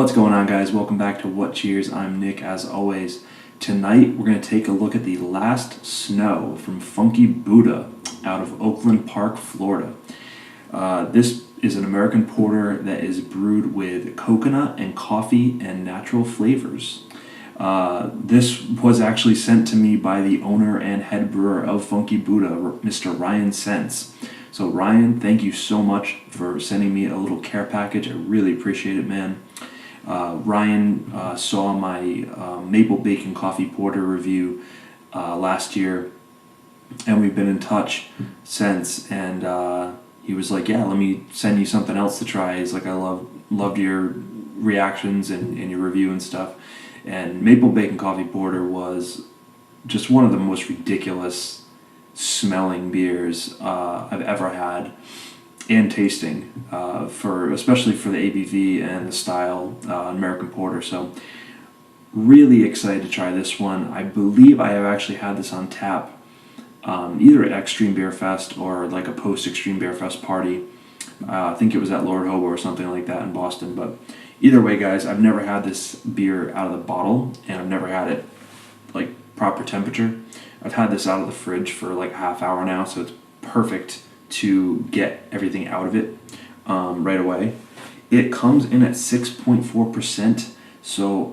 What's going on, guys? Welcome back to What Cheers. I'm Nick, as always. Tonight we're going to take a look at the Last Snow from Funky Buddha out of Oakland Park, Florida. This is an American porter that is brewed with coconut and coffee and natural flavors. This was actually sent to me by the owner and head brewer of Funky Buddha, Mr. Ryan Sense. So Ryan, thank you so much for sending me a little care package. I really appreciate it, man. Ryan saw my maple bacon coffee porter review last year, and we've been in touch since. And he was like, "Yeah, let me send you something else to try." He's like, "I loved your reactions and your review and stuff." And maple bacon coffee porter was just one of the most ridiculous smelling beers I've ever had, and tasting, especially for the ABV and the style, American porter. So really excited to try this one. I believe I have actually had this on tap either at Extreme Beer Fest or like a post-Extreme Beer Fest party. I think it was at Lord Hobo or something like that in Boston. But either way, guys, I've never had this beer out of the bottle, and I've never had it like proper temperature. I've had this out of the fridge for like a half hour now, so it's perfect to get everything out of it right away. It comes in at 6.4%, so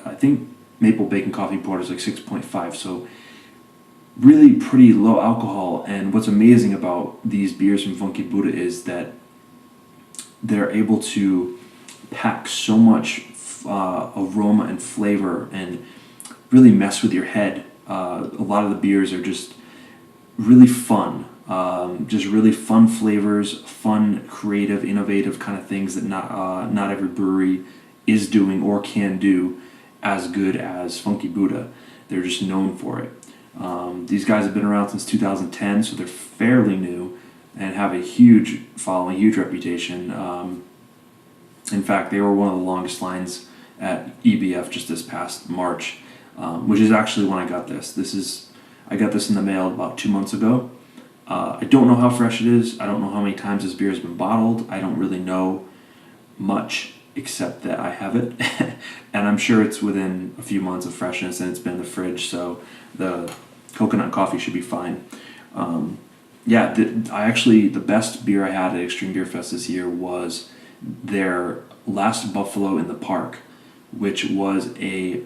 I think maple bacon coffee porter is like 6.5, so really pretty low alcohol. And what's amazing about these beers from Funky Buddha is that they're able to pack so much aroma and flavor and really mess with your head. A lot of the beers are just really fun. Just really fun flavors, fun, creative, innovative kind of things that not every brewery is doing or can do as good as Funky Buddha. They're just known for it. These guys have been around since 2010, so they're fairly new and have a huge following, huge reputation. In fact, they were one of the longest lines at EBF just this past March, which is actually when I got this. I got this in the mail about 2 months ago. I don't know how fresh it is. I don't know how many times this beer has been bottled. I don't really know much except that I have it. And I'm sure it's within a few months of freshness, and it's been in the fridge, so the coconut coffee should be fine. The best beer I had at Extreme Beer Fest this year was their Last Buffalo in the Park, which was a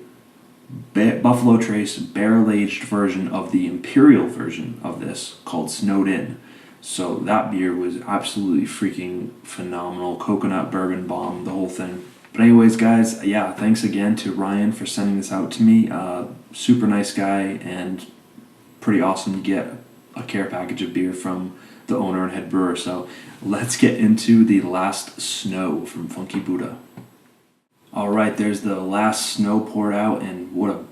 Buffalo Trace barrel-aged version of the imperial version of this called Snowed In. So that beer was absolutely freaking phenomenal. Coconut, bourbon, bomb, the whole thing. But anyways, guys, yeah, thanks again to Ryan for sending this out to me. Super nice guy, and pretty awesome to get a care package of beer from the owner and head brewer. So let's get into the Last Snow from Funky Buddha. All right, there's the Last Snow poured out, and what a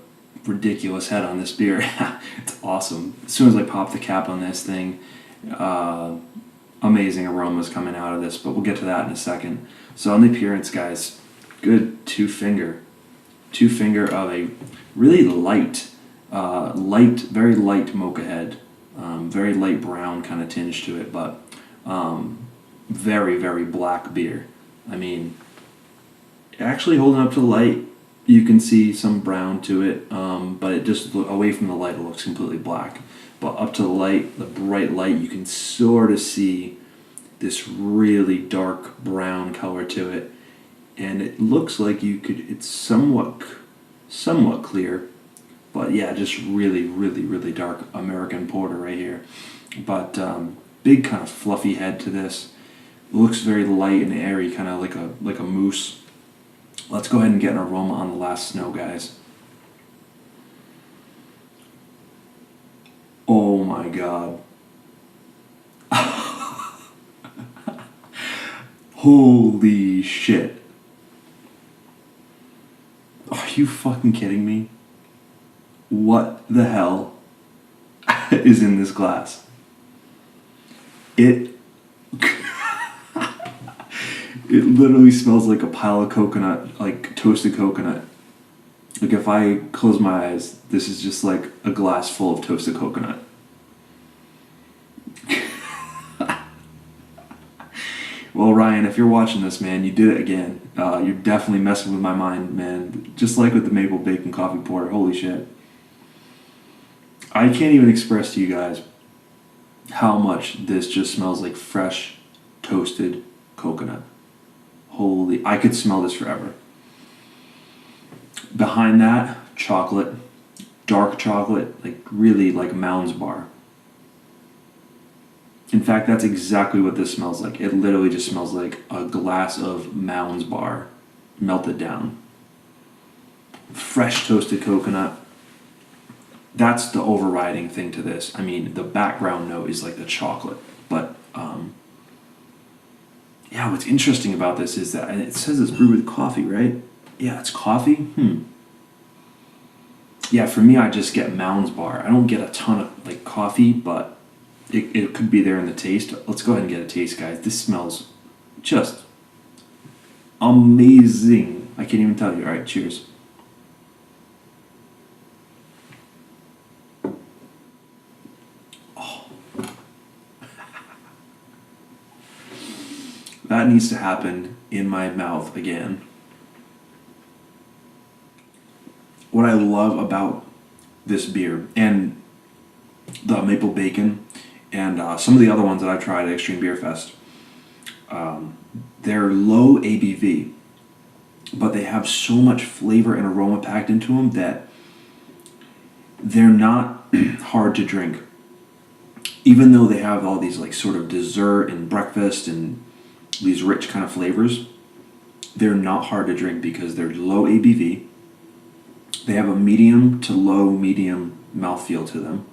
ridiculous head on this beer. It's awesome. As soon as I pop the cap on this thing, amazing aromas coming out of this, but we'll get to that in a second. So on the appearance, guys, good two finger of a really light, very light mocha head, very light brown kind of tinge to it, but very, very black beer. I mean, actually holding up to the light, you can see some brown to it, but it just away from the light it looks completely black. But up to the light, the bright light, you can sort of see this really dark brown color to it, and it looks like it's somewhat clear, but yeah, just really, really, really dark American porter right here. But big kind of fluffy head to this. It looks very light and airy, kind of like a mousse. Let's go ahead and get an aroma on the Last Snow, guys. Oh my god. Holy shit. Are you fucking kidding me? What the hell is in this glass? It literally smells like a pile of coconut, like toasted coconut. Like if I close my eyes, this is just like a glass full of toasted coconut. Well, Ryan, if you're watching this, man, you did it again. You're definitely messing with my mind, man. Just like with the maple bacon coffee porter. Holy shit. I can't even express to you guys how much this just smells like fresh, toasted coconut. Holy, I could smell this forever. Behind that, chocolate, dark chocolate, like really like Mounds Bar. In fact, that's exactly what this smells like. It literally just smells like a glass of Mounds Bar melted down. Fresh toasted coconut. That's the overriding thing to this. I mean, the background note is like the chocolate. But, yeah, what's interesting about this is that it says it's brewed with coffee, right? Yeah, it's coffee? Yeah, for me, I just get Mounds Bar. I don't get a ton of, like, coffee, but it could be there in the taste. Let's go ahead and get a taste, guys. This smells just amazing. I can't even tell you. All right, cheers. That needs to happen in my mouth again. What I love about this beer and the maple bacon and some of the other ones that I've tried at Extreme Beer Fest, they're low ABV, but they have so much flavor and aroma packed into them that they're not hard to drink. Even though they have all these like sort of dessert and breakfast and these rich kind of flavors, they're not hard to drink because they're low ABV. They have a medium to low medium mouthfeel to them,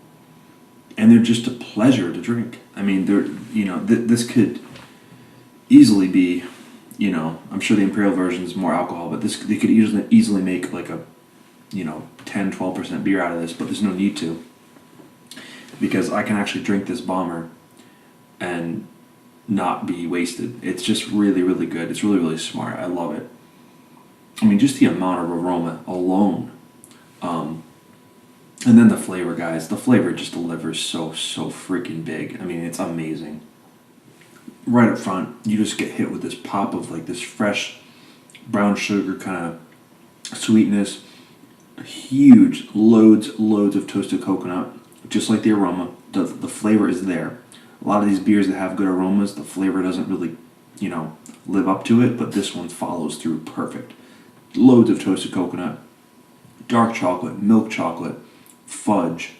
and they're just a pleasure to drink. I mean, they're this could easily be, I'm sure the Imperial version is more alcohol, but they could easily make like a 10-12% beer out of this, but there's no need to, because I can actually drink this bomber and not be wasted. It's just really, really good. It's really, really smart. I love it. I mean, just the amount of aroma alone. And then the flavor, guys. The flavor just delivers so freaking big. I mean, it's amazing. Right up front, you just get hit with this pop of like this fresh brown sugar kind of sweetness. Huge loads of toasted coconut. Just like the aroma. The flavor is there. A lot of these beers that have good aromas, the flavor doesn't really, live up to it, but this one follows through perfect. Loads of toasted coconut, dark chocolate, milk chocolate, fudge.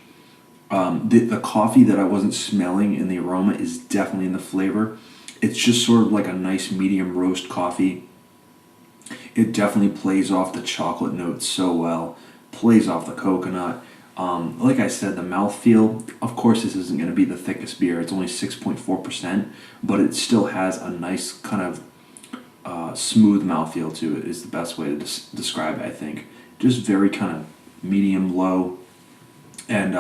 The coffee that I wasn't smelling in the aroma is definitely in the flavor. It's just sort of like a nice medium roast coffee. It definitely plays off the chocolate notes so well, plays off the coconut. Like I said, the mouthfeel, of course this isn't going to be the thickest beer. It's only 6.4%, but it still has a nice kind of smooth mouthfeel to it, is the best way to describe it, I think. Just very kind of medium low, and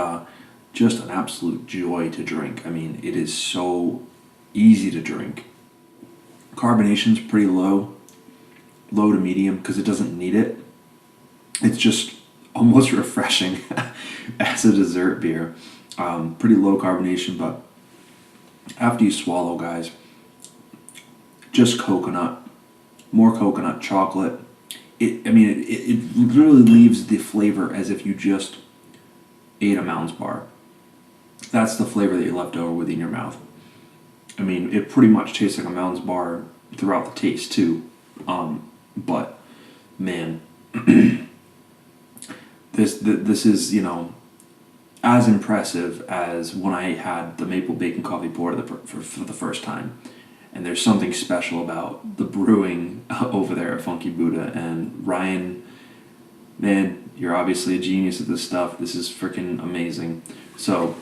just an absolute joy to drink. I mean, it is so easy to drink. Carbonation's pretty low to medium, because it doesn't need it. It's just almost refreshing as a dessert beer. Pretty low carbonation, but after you swallow, guys, just coconut, more coconut, chocolate. It literally leaves the flavor as if you just ate a Mounds Bar. That's the flavor that you're left over with in your mouth. I mean, it pretty much tastes like a Mounds Bar throughout the taste too. But man, this is, as impressive as when I had the maple bacon coffee porter for the first time. And there's something special about the brewing over there at Funky Buddha. And Ryan, man, you're obviously a genius at this stuff. This is freaking amazing. So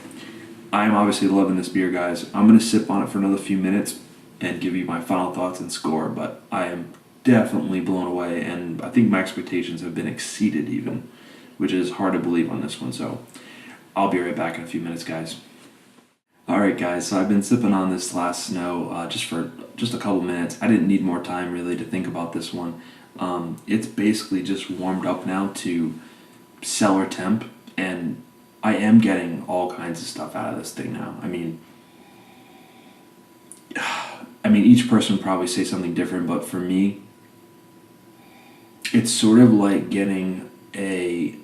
I'm obviously loving this beer, guys. I'm going to sip on it for another few minutes and give you my final thoughts and score. But I am definitely blown away, and I think my expectations have been exceeded even, which is hard to believe on this one. So I'll be right back in a few minutes, guys. Alright guys, so I've been sipping on this last snow just a couple minutes. I didn't need more time really to think about this one. It's basically just warmed up now to cellar temp, and I am getting all kinds of stuff out of this thing now. I mean, mean, each person would probably say something different, but for me, it's sort of like getting a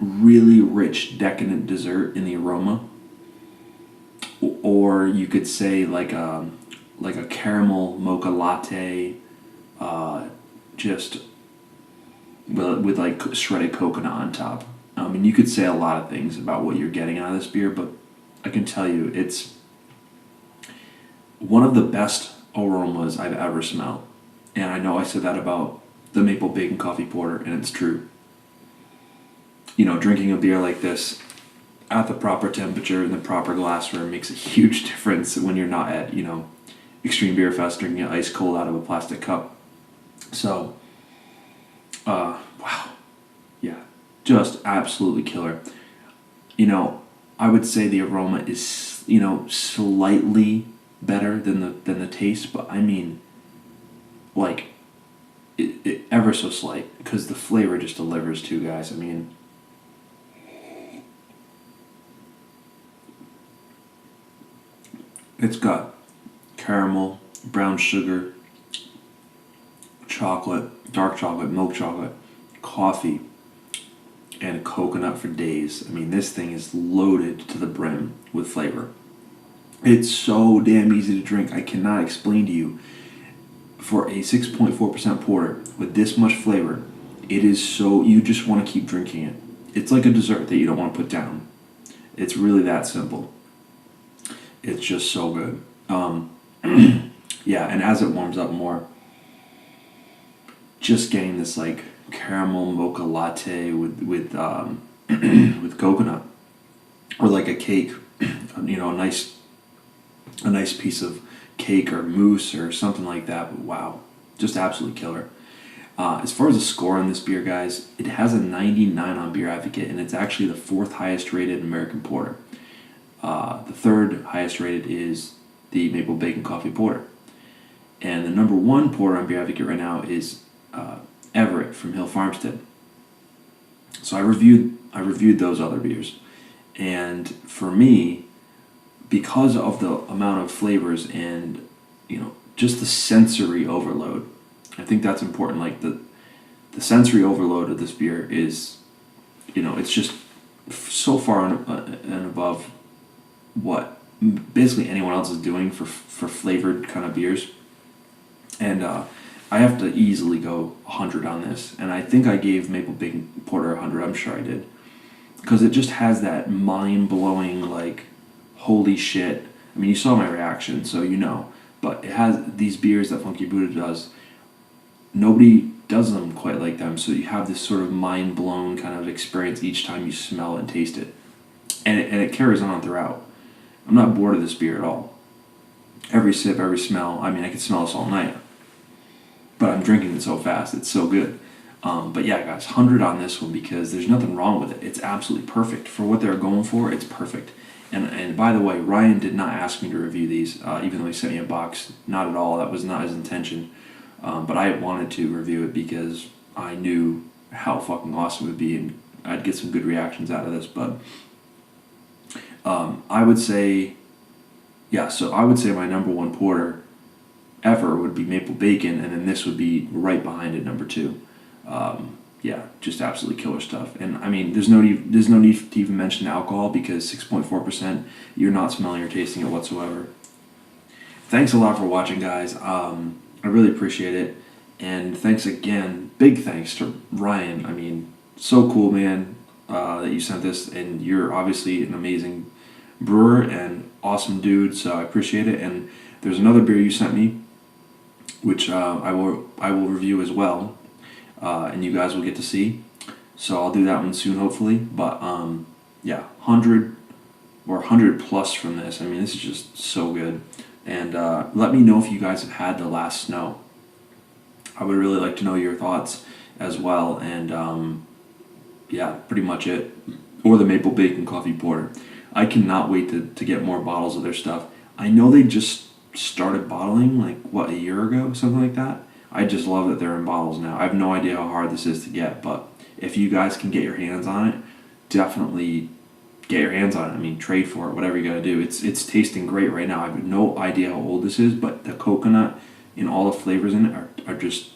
really rich, decadent dessert in the aroma, or you could say like a caramel mocha latte, just with like shredded coconut on top. I mean, you could say a lot of things about what you're getting out of this beer, but I can tell you it's one of the best aromas I've ever smelled. And I know I said that about the Maple Bacon Coffee Porter, and it's true. You know, drinking a beer like this at the proper temperature in the proper glassware makes a huge difference when you're not at, Extreme Beer Fest drinking it ice cold out of a plastic cup. So, wow. Yeah, just absolutely killer. I would say the aroma is, slightly better than the taste, but I mean, like, it ever so slight, because the flavor just delivers too, guys. I mean, it's got caramel, brown sugar, chocolate, dark chocolate, milk chocolate, coffee, and coconut for days. I mean, this thing is loaded to the brim with flavor. It's so damn easy to drink. I cannot explain to you. For a 6.4% porter with this much flavor, it is so, you just want to keep drinking it. It's like a dessert that you don't want to put down. It's really that simple. It's just so good. Yeah, and as it warms up more, just getting this like caramel mocha latte with with coconut, or like a cake, a nice piece of cake or mousse or something like that. But wow, just absolutely killer. As far as the score on this beer, guys, it has a 99 on Beer Advocate, and it's actually the 4th highest rated American porter. The 3rd highest rated is the Maple Bacon Coffee Porter. And the number 1 porter on Beer Advocate right now is Everett from Hill Farmstead. So I reviewed those other beers. And for me, because of the amount of flavors and, just the sensory overload, I think that's important. Like the sensory overload of this beer is, it's just so far and above what basically anyone else is doing for flavored kind of beers. And I have to easily go 100 on this. And I think I gave Maple Bacon Porter 100. I'm sure I did. Because it just has that mind-blowing, like, holy shit. I mean, you saw my reaction, so you know. But it has these beers that Funky Buddha does. Nobody does them quite like them. So you have this sort of mind-blown kind of experience each time you smell and taste it. And it carries on throughout. I'm not bored of this beer at all. Every sip, every smell. I mean, I could smell this all night. But I'm drinking it so fast. It's so good. But yeah, guys, 100 on this one because there's nothing wrong with it. It's absolutely perfect. For what they're going for, it's perfect. And by the way, Ryan did not ask me to review these, even though he sent me a box. Not at all. That was not his intention. But I wanted to review it because I knew how fucking awesome it would be, and I'd get some good reactions out of this. But I would say, so I would say my number 1 porter ever would be Maple Bacon, and then this would be right behind it, number 2. Just absolutely killer stuff. And I mean, there's no need to even mention alcohol because 6.4%, you're not smelling or tasting it whatsoever. Thanks a lot for watching, guys. I really appreciate it. And thanks again, big thanks to Ryan. I mean, so cool, man, that you sent this, and you're obviously an amazing brewer and awesome dude, so I appreciate it. And there's another beer you sent me, which I will review as well. And you guys will get to see. So I'll do that one soon, hopefully. But 100 or 100 plus from this. I mean, this is just so good. And let me know if you guys have had the last snow. I would really like to know your thoughts as well. And pretty much it. Or the Maple Bacon Coffee Porter. I cannot wait to get more bottles of their stuff. I know they just started bottling a year ago, something like that. I just love that they're in bottles now. I have no idea how hard this is to get, but if you guys can get your hands on it, definitely get your hands on it. I mean, trade for it, whatever you gotta do. It's tasting great right now. I have no idea how old this is, but the coconut and all the flavors in it are just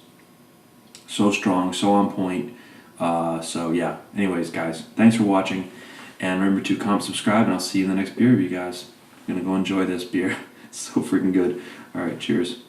so strong, so on point. So yeah. Anyways, guys, thanks for watching, and remember to comment, subscribe, and I'll see you in the next beer review, guys. I'm gonna go enjoy this beer. It's so freaking good. All right, cheers.